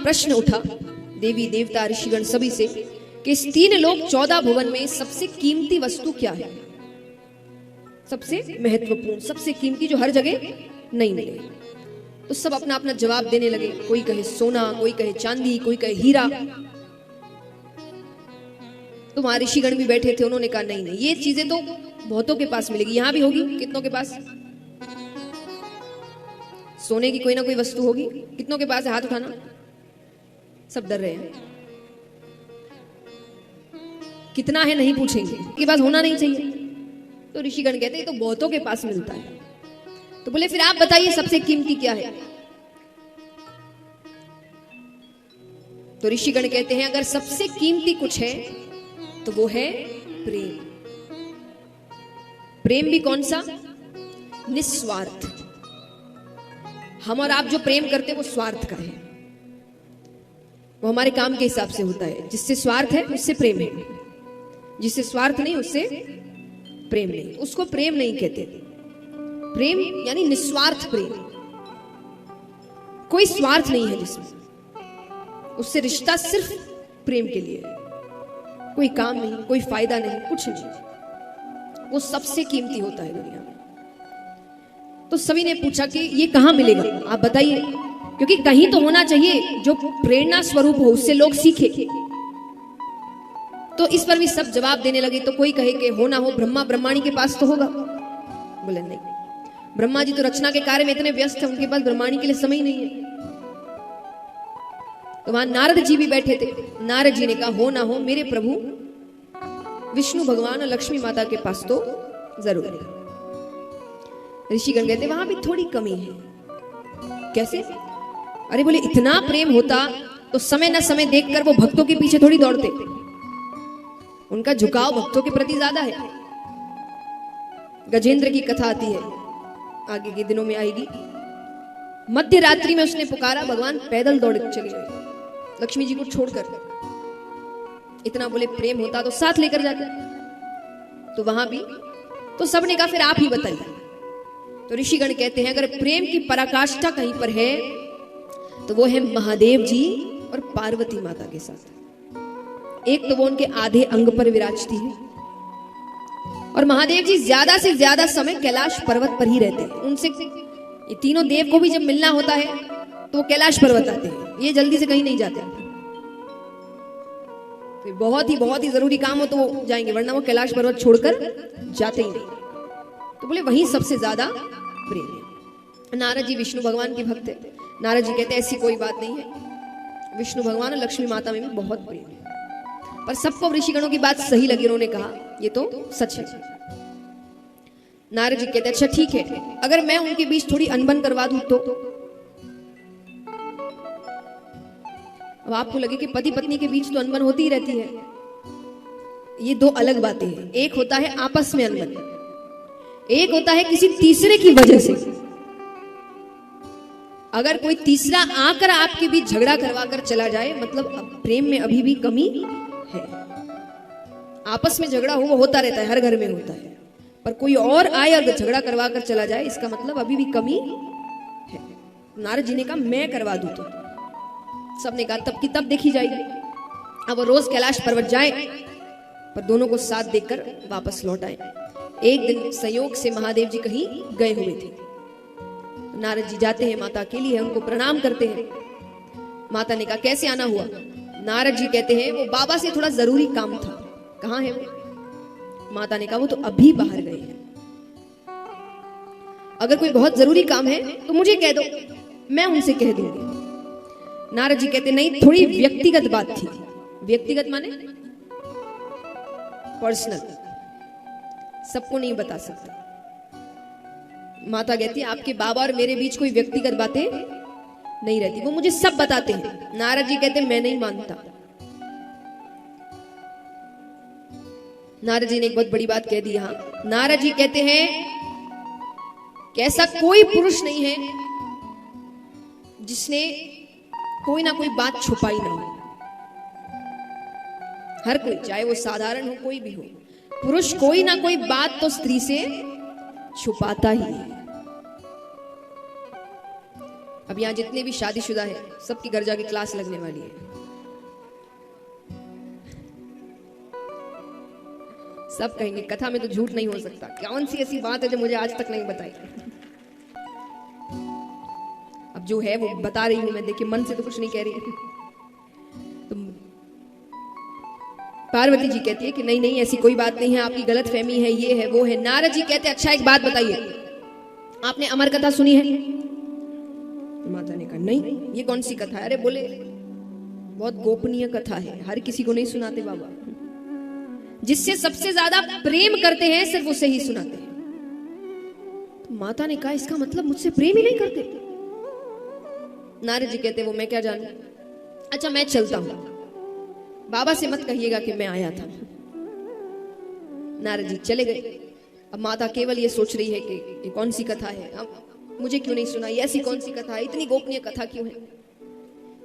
प्रश्न उठा देवी देवता ऋषिगण सभी से कि इस 3 लोक 14 भुवन में सबसे कीमती वस्तु क्या है, सबसे महत्वपूर्ण, सबसे कीमती, जो हर जगह नहीं मिले। तो सब अपना अपना जवाब देने लगे। कोई कहे सोना, कोई कहे चांदी, कोई कहे हीरा। तो वहां ऋषिगण भी बैठे थे, उन्होंने कहा नहीं नहीं, ये चीजें तो बहुतों के पास मिलेगी, यहां भी होगी। कितनों के पास सोने की कोई ना कोई वस्तु होगी? कितनों के पास है? हाथ उठाना। सब डर रहे हैं। कितना है नहीं पूछेंगे, के पास होना नहीं चाहिए। तो ऋषिगण कहते हैं तो बहुतों के पास मिलता है। तो बोले फिर आप बताइए सबसे कीमती क्या है? तो ऋषिगण कहते हैं अगर सबसे कीमती कुछ है तो वो है प्रेम। प्रेम भी कौन सा? निस्वार्थ। हम और आप जो प्रेम करते हैं वो स्वार्थ का है, वो हमारे काम के हिसाब से होता है। जिससे स्वार्थ है उससे प्रेम है, जिससे स्वार्थ नहीं उससे प्रेम नहीं। उसको प्रेम नहीं कहते। प्रेम यानी निस्वार्थ प्रेम, कोई स्वार्थ नहीं है जिसमें, उससे रिश्ता सिर्फ प्रेम के लिए है, कोई काम नहीं, कोई फायदा नहीं, कुछ नहीं। वो सबसे कीमती होता है दुनिया में। तो सभी ने पूछा कि ये कहां मिलेगा, आप बताइए, क्योंकि कहीं तो होना चाहिए जो प्रेरणा स्वरूप हो, उससे लोग सीखे। तो इस पर भी सब जवाब देने लगे। तो कोई कहे कि हो ना हो ब्रह्मा ब्रह्माणी के पास तो होगा। बोले नहीं, ब्रह्मा जी तो रचना के कार्य में इतने व्यस्त हैं, उनके पास ब्रह्माणी के लिए समय ही नहीं है। तो वहां नारद जी भी बैठे थे। नारद जी ने कहा हो ना हो मेरे प्रभु विष्णु भगवान और लक्ष्मी माता के पास तो जरूर है। ऋषिगण कहते वहां भी थोड़ी कमी है। कैसे? अरे बोले इतना प्रेम होता तो समय न समय देखकर वो भक्तों के पीछे थोड़ी दौड़ते। उनका झुकाव भक्तों के प्रति ज्यादा है। गजेंद्र की कथा आती है, आगे के दिनों में आएगी। मध्य रात्रि में उसने पुकारा, भगवान पैदल दौड़ चले गए लक्ष्मी जी को छोड़कर। इतना बोले प्रेम होता तो साथ लेकर जाते। तो वहां भी तो सबने कहा फिर आप ही बताइए। तो ऋषिगण कहते हैं अगर प्रेम की पराकाष्ठा कहीं पर है तो वो है महादेव जी और पार्वती माता के साथ। एक तो वो उनके आधे अंग पर विराजती है, और महादेव जी ज्यादा से ज्यादा समय कैलाश पर्वत पर ही रहते हैं। उनसे ये तीनों देव को भी जब मिलना होता है तो वो कैलाश पर्वत आते हैं, ये जल्दी से कहीं नहीं जाते। तो बहुत ही जरूरी काम हो तो वो जाएंगे, वरना वो कैलाश पर्वत छोड़कर जाते ही नहीं। तो बोले वहीं सबसे ज्यादा प्रेम है। नारद जी विष्णु भगवान के भक्त है। नारद जी कहते ऐसी कोई बात नहीं है, विष्णु भगवान और लक्ष्मी माता में भी बहुत प्रेम है। पर सबको ऋषिगणों की बात सही लगी, उन्होंने कहा ये तो सच है। नारद जी कहते अच्छा ठीक है, अगर मैं उनके बीच थोड़ी अनबन करवा दूं तो? अब आपको लगे कि पति पत्नी के बीच तो अनबन होती ही रहती है, ये दो अलग बातें हैं। एक होता है आपस में अनबन, एक होता है किसी तीसरे की वजह से। अगर कोई तीसरा आकर आपके बीच झगड़ा करवा कर चला जाए, मतलब प्रेम में अभी भी कमी है। आपस में झगड़ा हो वो होता रहता है, हर घर में होता है, पर कोई और आए और झगड़ा करवा कर चला जाए, इसका मतलब अभी भी कमी है। नारद जी ने कहा मैं करवा दूं तो? सबने कहा तब की तब देखी जाएगी। अब वो रोज कैलाश पर्वत जाए, पर दोनों को साथ देखकर वापस लौट आए। एक दिन संयोग से महादेव जी कहीं गए हुए थे। नारद जी जाते हैं, माता अकेली है, उनको प्रणाम करते हैं। माता ने कहा कैसे आना हुआ? नारद जी कहते हैं वो बाबा से थोड़ा जरूरी काम था। कहाँ है वो? माता ने कहा वो तो अभी बाहर गए हैं। अगर कोई बहुत जरूरी काम है तो मुझे कह दो, मैं उनसे कह दूंगी। नारद जी कहते नहीं, थोड़ी व्यक्तिगत बात थी। व्यक्तिगत माने पर्सनल, सबको नहीं बता सकता। माता कहती है आपके बाबा और मेरे बीच कोई व्यक्तिगत बातें नहीं रहती, वो मुझे सब बताते हैं। नारद जी कहते मैं नहीं मानता। नारद जी ने एक बहुत बड़ी बात कह दी यहां। नारद जी कहते हैं कि ऐसा कोई पुरुष नहीं है जिसने कोई ना कोई बात छुपाई ना हो। हर कोई, चाहे वो साधारण हो कोई भी हो, पुरुष कोई ना कोई बात तो स्त्री से छुपाता ही है। अब यहाँ जितने भी शादीशुदा है सबकी घर जाके क्लास लगने वाली है। सब कहेंगे कथा में तो झूठ नहीं हो सकता, कौन सी ऐसी बात है जो मुझे आज तक नहीं बताई। अब जो है वो बता रही हूं मैं, देखिए मन से तो कुछ नहीं कह रही। तो पार्वती जी कहती है कि नहीं नहीं ऐसी कोई बात नहीं है, आपकी गलत फहमी है, ये है वो है। नारद जी कहते अच्छा एक बात बताइए, आपने अमर कथा सुनी है? माता ने कहा नहीं, ये कौन सी कथा है? अरे बोले बहुत गोपनीय कथा है, हर किसी को नहीं सुनाते बाबा, जिससे सबसे ज्यादा प्रेम करते हैं सिर्फ उसे ही सुनाते हैं। तो माता ने कहा इसका मतलब मुझसे प्रेम ही नहीं करते? नारद जी कहते वो मैं क्या जानूं, अच्छा मैं चलता हूं, बाबा से मत कहिएगा कि मैं आया था। नारद जी चले गए। अब माता केवल ये सोच रही है कि ये कौन सी कथा है, अब मुझे क्यों नहीं सुनाई, ऐसी कौन सी कथा है, इतनी गोपनीय कथा क्यों है।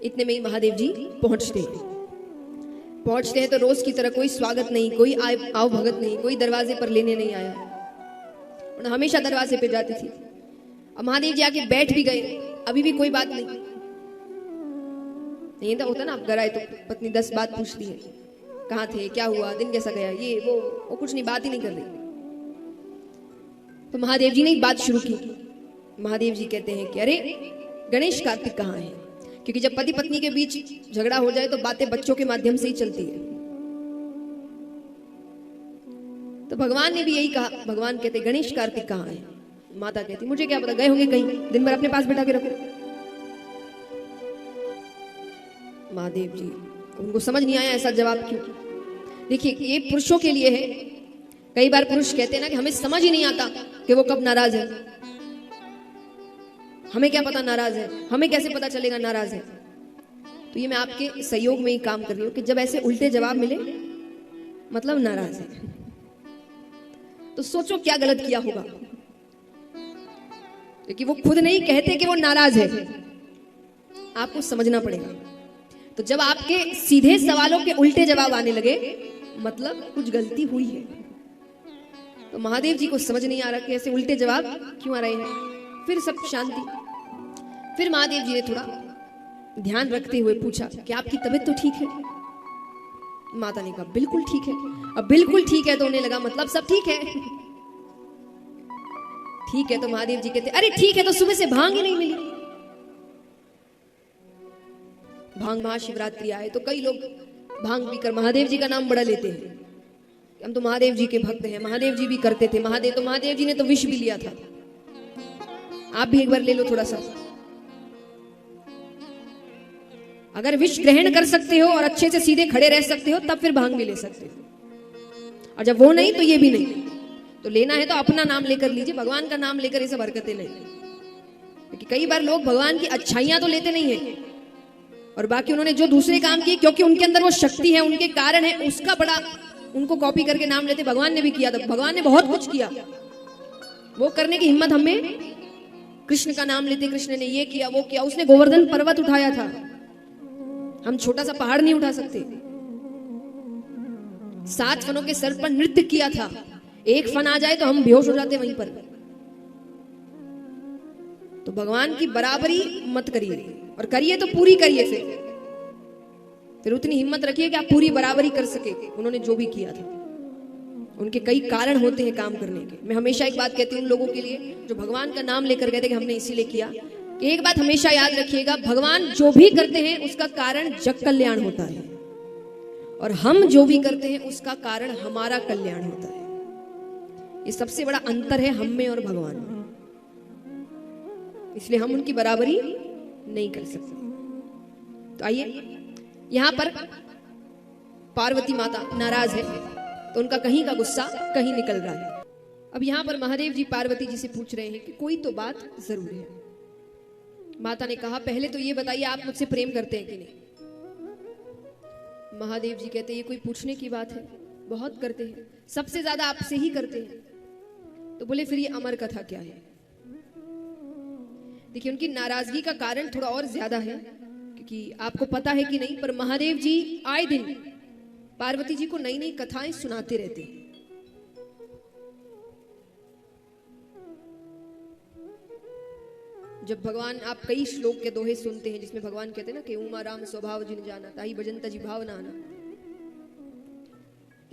इतने में ही महादेव जी पहुंचते हैं तो रोज की तरह कोई स्वागत नहीं, कोई आओ भगत नहीं, कोई दरवाजे पर लेने नहीं आया। और हमेशा दरवाजे पे जाती थी। अब महादेव जी आके बैठ भी गए, अभी भी कोई बात नहीं होता ना, आप घर आए तो पत्नी 10 बात पूछती है, कहाँ थे, क्या हुआ, दिन कैसा गया, ये वो कुछ नहीं, बात ही नहीं कर रही। तो महादेव जी ने एक बात शुरू की। महादेव जी कहते हैं कि अरे गणेश कार्तिक कहाँ है? क्योंकि जब पति पत्नी के बीच झगड़ा हो जाए तो बातें बच्चों के माध्यम से ही चलती है। तो भगवान ने भी यही कहा। भगवान कहते गणेश कार्तिक कहाँ है? माता कहती मुझे क्या पता, गए होंगे कहीं, दिन भर अपने पास बिठा के रखो। महादेव जी उनको समझ नहीं आया ऐसा जवाब क्यों। देखिए ये पुरुषों के लिए है। कई बार पुरुष कहते हैं ना कि हमें समझ ही नहीं आता कि वो कब नाराज है, हमें क्या पता नाराज है, हमें कैसे पता चलेगा नाराज है। तो ये मैं आपके सहयोग में ही काम कर रही हूँ कि जब ऐसे उल्टे जवाब मिले मतलब नाराज है, तो सोचो क्या गलत किया होगा, क्योंकि वो खुद नहीं कहते कि वो नाराज है, आपको समझना पड़ेगा। तो जब आपके सीधे सवालों के उल्टे जवाब आने लगे मतलब कुछ गलती हुई है। तो महादेव जी को समझ नहीं आ रहा कि ऐसे उल्टे जवाब क्यों आ रहे हैं। फिर सब शांति। फिर महादेव जी ने थोड़ा ध्यान रखते हुए पूछा कि आपकी तबीयत तो ठीक है? माता ने कहा बिल्कुल ठीक है। अब बिल्कुल ठीक है तो उन्हें लगा मतलब सब ठीक है। ठीक है तो महादेव जी कहते अरे ठीक है तो सुबह से भांग ही नहीं मिली। भांग महाशिवरात्रि आए तो कई लोग भांग पीकर महादेव जी का नाम बड़ा लेते हैं, हम तो महादेव जी के भक्त हैं, महादेव जी भी करते थे। महादेव जी ने तो विष भी लिया था, आप भी एक बार ले लो थोड़ा सा। अगर विष ग्रहण कर सकते हो और अच्छे से सीधे खड़े रह सकते हो तब फिर भांग भी ले सकते हो, और जब वो नहीं तो ये भी नहीं। तो लेना है तो अपना नाम लेकर लीजिए, भगवान का नाम लेकर ये सब हरकतें नहीं। क्योंकि कई बार लोग भगवान की अच्छाइयां तो लेते नहीं है और बाकी उन्होंने जो दूसरे काम किए क्योंकि उनके अंदर वो शक्ति है, उनके कारण है, उसका बड़ा उनको कॉपी करके नाम लेते। भगवान ने भी किया था, भगवान ने बहुत कुछ किया, वो करने की हिम्मत हमें। कृष्ण का नाम लेते, कृष्ण ने ये किया वो किया, उसने गोवर्धन पर्वत उठाया था, हम छोटा सा पहाड़ नहीं उठा सकते। 7 फनों के सर पर नृत्य किया था, एक फन आ जाए तो हम बेहोश हो जाते वहीं पर। तो भगवान की बराबरी मत करिए, और करिए तो पूरी करिए, फिर उतनी हिम्मत रखिए कि आप पूरी बराबरी कर सके। उन्होंने जो भी किया था, उनके कई कारण होते हैं काम करने के। मैं हमेशा एक बात कहती हूँ उन लोगों के लिए जो भगवान का नाम लेकर कहते कि हमने इसीलिए किया, कि एक बात हमेशा याद रखिएगा, भगवान जो भी करते हैं उसका कारण जग कल्याण होता है, और हम जो भी करते हैं उसका कारण हमारा कल्याण होता है। ये सबसे बड़ा अंतर है हम में और भगवान में, इसलिए हम उनकी बराबरी नहीं कर सकते। तो आइए, यहां पर पार्वती माता नाराज है तो उनका कहीं का गुस्सा कहीं निकल रहा है। अब यहां पर महादेव जी पार्वती जी से पूछ रहे हैं कि कोई तो बात जरूर है। माता ने कहा पहले तो ये बताइए आप मुझसे प्रेम करते हैं कि नहीं? महादेव जी कहते हैं ये कोई पूछने की बात है, बहुत करते हैं, सबसे ज्यादा आपसे ही करते हैं। तो बोले फिर ये अमर कथा क्या है? देखिए उनकी नाराजगी का कारण थोड़ा और ज्यादा है, क्योंकि आपको पता है कि नहीं, पर महादेव जी आए दिन पार्वती जी को नई नई कथाएं सुनाते रहते हैं। जब भगवान, आप कई श्लोक के दोहे सुनते हैं जिसमें भगवान कहते हैं ना कि उमा राम स्वभाव जिन जाना ताही भजन तजी भावना आना।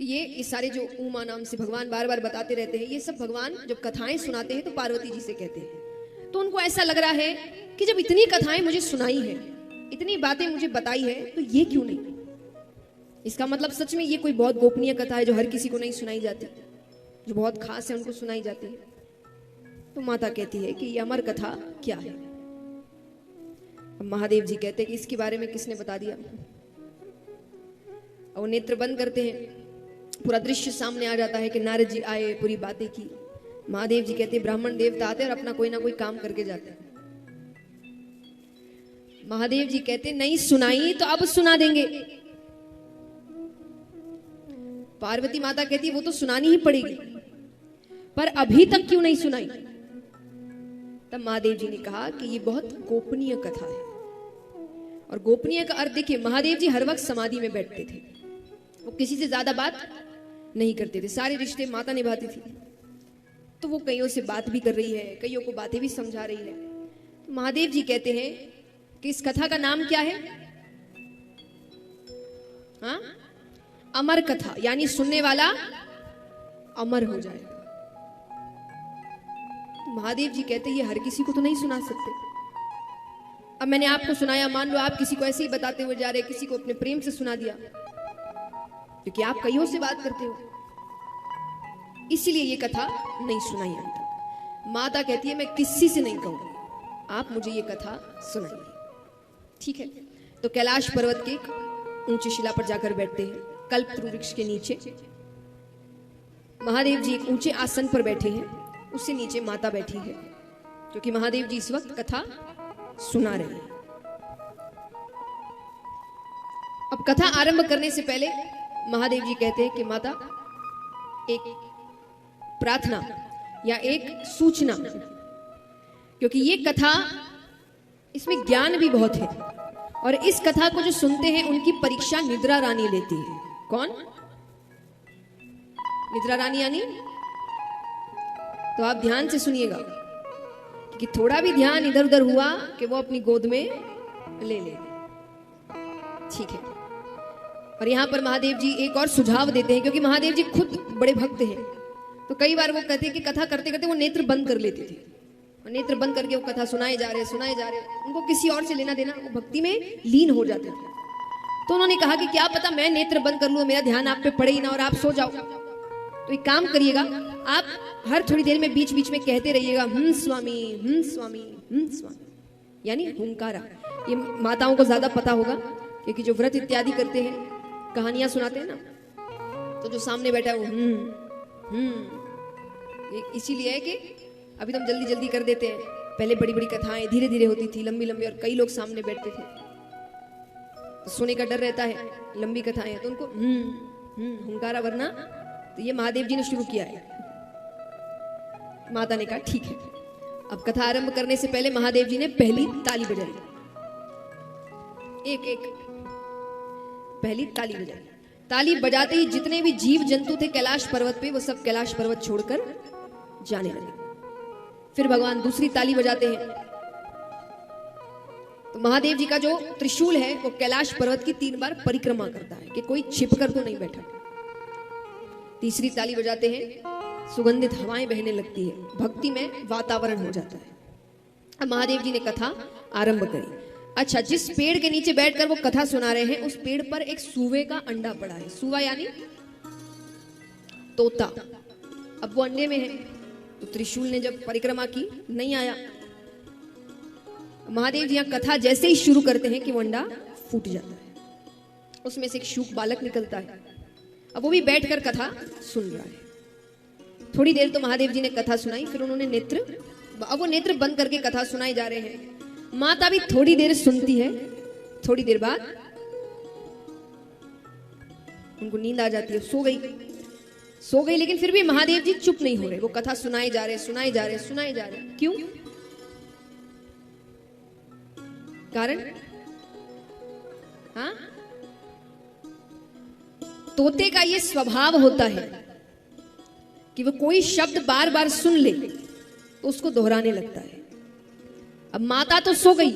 ये सारे जो उमा नाम से भगवान बार बार बताते रहते हैं, ये सब भगवान जब कथाएं सुनाते हैं तो पार्वती जी से कहते हैं। तो उनको ऐसा लग रहा है कि जब इतनी कथाएं मुझे सुनाई है, इतनी बातें मुझे बताई है, तो ये क्यों नहीं? इसका मतलब सच में ये कोई बहुत गोपनीय कथा है जो हर किसी को नहीं सुनाई जाती, जो बहुत खास है उनको सुनाई जाती है। तो माता कहती है कि ये अमर कथा क्या है। अब महादेव जी कहते हैं कि इसके बारे में किसने बता दिया। और नेत्र बंद करते हैं, पूरा दृश्य सामने आ जाता है कि नारद जी आए, पूरी बातें की। महादेव जी कहते हैं ब्राह्मण देवता आते और अपना कोई ना कोई काम करके जाते हैं। महादेव जी कहते नहीं सुनाई तो अब सुना देंगे। पार्वती माता कहती है वो तो सुनानी ही पड़ेगी, पर अभी तक क्यों नहीं सुनाई? तब महादेव जी ने कहा कि ये बहुत गोपनीय कथा है। और गोपनीय का अर्थ देखिए, महादेव जी हर वक्त समाधि में बैठते थे, वो किसी से ज्यादा बात नहीं करते थे, सारे रिश्ते माता निभाती थी। तो वो कईयों से बात भी कर रही है, कईयों को बातें भी समझा रही है। तो महादेव जी कहते हैं कि इस कथा का नाम क्या है? हाँ, अमर कथा, यानी सुनने वाला अमर हो जाएगा। महादेव जी कहते ये हर किसी को तो नहीं सुना सकते। अब मैंने आपको सुनाया, मान लो आप किसी को ऐसे ही बताते हुए जा रहे, किसी को अपने प्रेम से सुना दिया, क्योंकि आप कईयों से बात करते हो, इसलिए ये कथा नहीं सुनाई अब तक। माता कहती है मैं किसी से नहीं कहूंगी, आप मुझे ये कथा सुनाइए। ठीक है, तो कैलाश पर्वत के एक ऊंची शिला पर जाकर बैठते हैं, कल्पतरु वृक्ष के नीचे। महादेव जी एक ऊंचे आसन पर बैठे हैं, उससे नीचे माता बैठी है, क्योंकि महादेव जी इस वक्त कथा सुना रहे हैं। अब कथा आरंभ करने से पहले महादेव जी कहते हैं कि माता एक प्रार्थना या एक सूचना, क्योंकि ये कथा, इसमें ज्ञान भी बहुत है, और इस कथा को जो सुनते हैं उनकी परीक्षा निद्रा रानी लेती है। कौन? निद्रा रानी, यानी तो आप ध्यान से सुनिएगा कि थोड़ा भी ध्यान इधर उधर हुआ कि वो अपनी गोद में ले ले। ठीक है, और यहां पर महादेव जी एक और सुझाव देते हैं, क्योंकि महादेव जी खुद बड़े भक्त हैं, तो कई बार वो कहते हैं कि कथा करते करते वो नेत्र बंद कर लेते थे, और नेत्र बंद करके वो कथा सुनाए जा रहे, उनको किसी और से लेना देना, वो भक्ति में लीन हो जाते थे। तो उन्होंने कहा कि क्या पता मैं नेत्र बंद कर लूं, मेरा ध्यान आप पे पड़े ही ना और आप सो जाओ। तो एक काम करिएगा, आप हर थोड़ी देर में बीच बीच में कहते रहिएगा स्वामी, स्वामी, स्वामी, यानी हुंकारा। ये माताओं को ज्यादा पता होगा, क्योंकि जो व्रत इत्यादि करते हैं, कहानियां सुनाते हैं ना, तो जो सामने बैठा है वो इसीलिए है कि अभी तो हम जल्दी जल्दी कर देते हैं, पहले बड़ी बड़ी कथाएं धीरे धीरे होती थी, लंबी लंबी, और कई लोग सामने बैठते थे, तो सोने का डर रहता है, लंबी कथाएं तो उनको हुंकारा, वरना तो ये महादेव जी ने शुरू किया है। माता ने कहा ठीक है। अब कथा आरंभ करने से पहले महादेव जी ने पहली ताली बजाई, एक एक पहली ताली बजाई। ताली बजाते ही जितने भी जीव जंतु थे कैलाश पर्वत पे, वो सब कैलाश पर्वत छोड़कर जाने लगे। फिर भगवान दूसरी ताली बजाते हैं, तो महादेव जी का जो त्रिशूल है वो कैलाश पर्वत की 3 बार परिक्रमा करता है कि कोई छिपकर तो नहीं बैठा। तीसरी ताली बजाते हैं, सुगंधित हवाएं बहने लगती है, भक्ति में वातावरण हो जाता है। अब महादेव जी ने कथा आरंभ करी। अच्छा, जिस पेड़ के नीचे बैठकर वो कथा सुना रहे हैं, उस पेड़ पर एक सूवे का अंडा पड़ा है। सूवा यानी तोता। अब वो अंडे में है, तो त्रिशूल ने जब परिक्रमा की नहीं आया। महादेव जी यहाँ कथा जैसे ही शुरू करते हैं कि वो अंडा फूट जाता है, उसमें से एक शूक बालक निकलता है। अब वो भी बैठकर कथा सुन रहा है। थोड़ी देर तो महादेव जी ने कथा सुनाई, फिर उन्होंने अब वो नेत्र बंद करके कथा सुनाई जा रहे हैं। माता भी थोड़ी देर सुनती है, थोड़ी देर बाद उनको नींद आ जाती है, सो गई। लेकिन फिर भी महादेव जी चुप नहीं हो रहे, वो कथा सुनाए जा रहे। क्यों? कारण? हाँ, तोते का ये स्वभाव होता है कि वो कोई शब्द बार बार सुन ले तो उसको दोहराने लगता है। अब माता तो सो गई,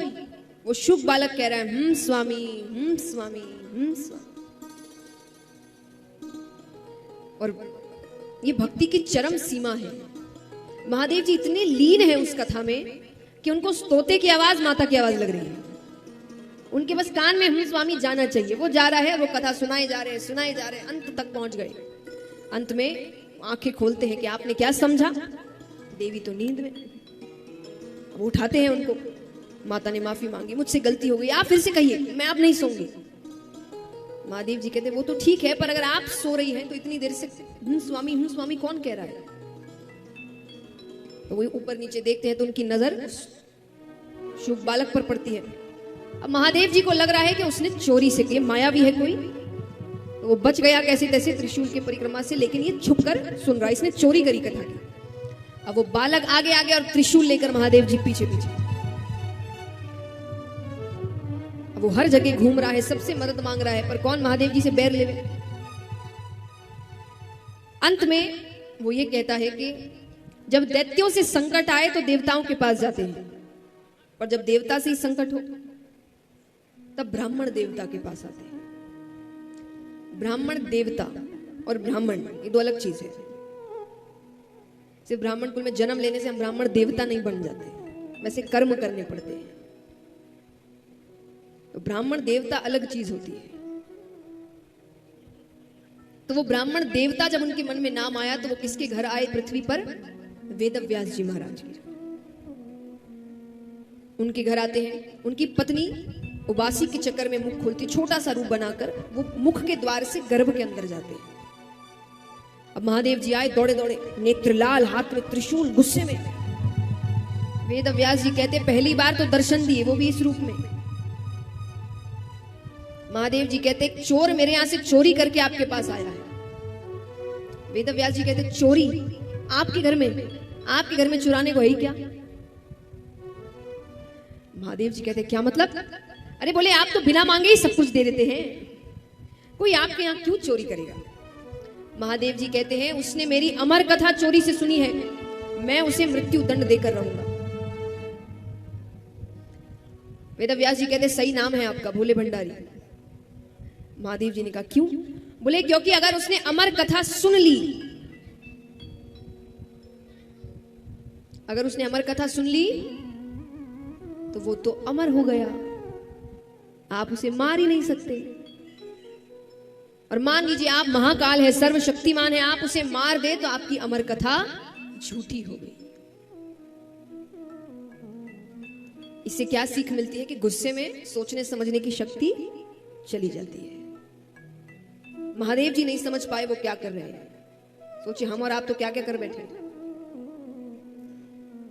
वो शुक बालक कह रहा है स्वामी, स्वामी, स्वामी। और ये भक्ति की चरम सीमा है। महादेव जी इतने लीन है उस कथा में कि उनको तोते की आवाज माता की आवाज लग रही है। उनके बस कान में स्वामी जाना चाहिए। वो जा रहा है, वो कथा सुनाए जा रहे हैं, सुनाए जा रहे हैं, अंत तक पहुंच गए। अंत में आंखें खोलते हैं कि आपने क्या समझा। देवी तो नींद में। वो उठाते हैं उनको। माता ने माफी मांगी, मुझसे गलती हो गई, आप फिर से कहिए, मैं अब नहीं सोऊंगी। महादेव जी कहते वो तो ठीक है, पर अगर आप सो रही हैं तो इतनी देर से स्वामी कौन कह रहा है। तो वो ऊपर नीचे देखते हैं तो उनकी नजर शुभ बालक पर पड़ती है। अब महादेव जी को लग रहा है कि उसने चोरी से की, मायावी है कोई, तो वो बच गया कैसे तैसे त्रिशूल के परिक्रमा से, लेकिन ये छुपकर सुन रहा है, इसने चोरी करी कथा की। अब वो बालक आगे आगे और त्रिशूल लेकर महादेव जी पीछे पीछे। अब वो हर जगह घूम रहा है, सबसे मदद मांग रहा है, पर कौन महादेव जी से बैर लेवे। अंत में वो ये कहता है कि जब दैत्यों से संकट आए तो देवताओं के पास जाते हैं, पर जब देवता से ही संकट हो तब ब्राह्मण देवता के पास आते हैं। ब्राह्मण देवता और ब्राह्मण ये दो अलग चीज है। सिर्फ ब्राह्मण कुल में जन्म लेने से हम ब्राह्मण देवता नहीं बन जाते, वैसे कर्म करने पड़ते हैं। तो ब्राह्मण देवता अलग चीज होती है। तो वो ब्राह्मण देवता जब उनके मन में नाम आया तो वो किसके घर आए पृथ्वी पर? वेद व्यास जी महाराज के। उनके घर आते हैं। उनकी पत्नी उबासी के चक्कर में मुख खोलती, छोटा सा रूप बनाकर वो मुख के द्वार से गर्भ के अंदर जाते हैं। अब महादेव जी आए दौड़े दौड़े, नेत्र लाल, हाथ में त्रिशूल, गुस्से में। वेद व्यास जी कहते पहली बार तो दर्शन दिए, वो भी इस रूप में। महादेव जी कहते चोर मेरे यहां से चोरी करके आपके पास आया है। वेद व्यास जी कहते चोरी आपके घर में? आपके घर में चुराने को है ही क्या? महादेव जी कहते क्या मतलब? अरे बोले आप तो बिना मांगे ही सब कुछ दे देते हैं, कोई आपके यहां क्यों चोरी करेगा? महादेव जी कहते हैं उसने मेरी अमर कथा चोरी से सुनी है, मैं उसे मृत्यु दंड देकर रहूंगा। वेद व्यास जी कहते सही नाम है आपका, भोले भंडारी। महादेव जी ने कहा क्यों? बोले क्योंकि अगर उसने अमर कथा सुन ली, अगर उसने अमर कथा सुन ली तो वो तो अमर हो गया, आप उसे मार ही नहीं सकते। और मान लीजिए आप महाकाल है, सर्वशक्तिमान है, आप उसे मार दे तो आपकी अमर कथा झूठी हो गई। इससे क्या सीख मिलती है कि गुस्से में सोचने समझने की शक्ति चली जाती है। महादेव जी नहीं समझ पाए वो क्या कर रहे हैं। सोचिए हम और आप तो क्या क्या कर बैठे।